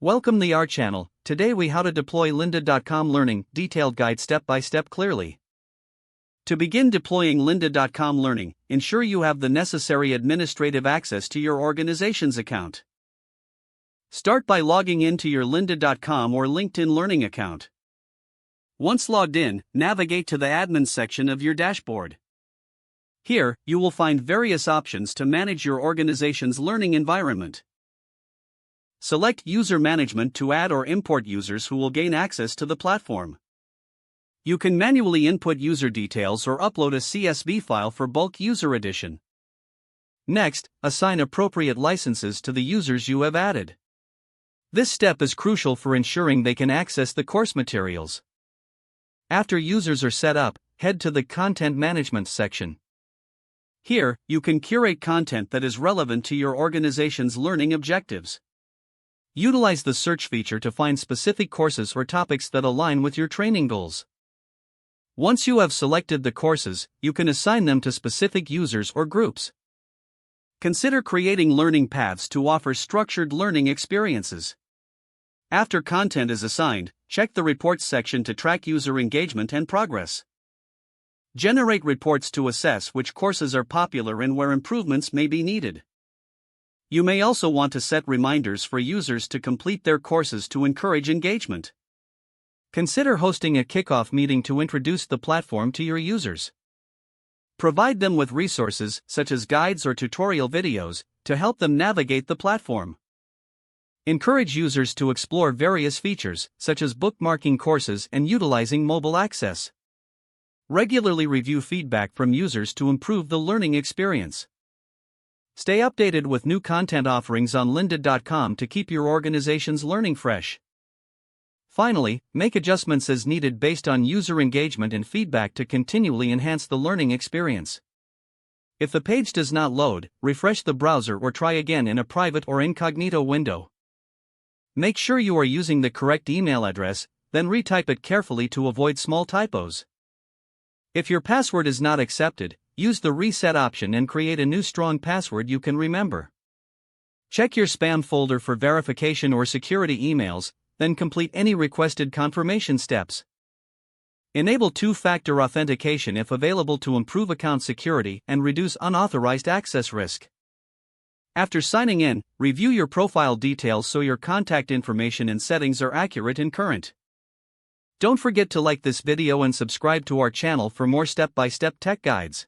Welcome the our channel. Today we how to deploy lynda.com Learning detailed guide step by step clearly. To begin deploying lynda.com Learning, ensure you have the necessary administrative access to your organization's account. Start by logging into your lynda.com or LinkedIn Learning account. Once logged in, navigate to the admin section of your dashboard. Here, you will find various options to manage your organization's learning environment. Select User Management to add or import users who will gain access to the platform. You can manually input user details or upload a CSV file for bulk user addition. Next, assign appropriate licenses to the users you have added. This step is crucial for ensuring they can access the course materials. After users are set up, head to the Content Management section. Here, you can curate content that is relevant to your organization's learning objectives. Utilize the search feature to find specific courses or topics that align with your training goals. Once you have selected the courses, you can assign them to specific users or groups. Consider creating learning paths to offer structured learning experiences. After content is assigned, check the Reports section to track user engagement and progress. Generate reports to assess which courses are popular and where improvements may be needed. You may also want to set reminders for users to complete their courses to encourage engagement. Consider hosting a kickoff meeting to introduce the platform to your users. Provide them with resources, such as guides or tutorial videos, to help them navigate the platform. Encourage users to explore various features, such as bookmarking courses and utilizing mobile access. Regularly review feedback from users to improve the learning experience. Stay updated with new content offerings on lynda.com to keep your organization's learning fresh. Finally, make adjustments as needed based on user engagement and feedback to continually enhance the learning experience. If the page does not load, refresh the browser or try again in a private or incognito window. Make sure you are using the correct email address, then retype it carefully to avoid small typos. If your password is not accepted, use the reset option and create a new strong password you can remember. Check your spam folder for verification or security emails, then complete any requested confirmation steps. Enable two-factor authentication if available to improve account security and reduce unauthorized access risk. After signing in, review your profile details so your contact information and settings are accurate and current. Don't forget to like this video and subscribe to our channel for more step-by-step tech guides.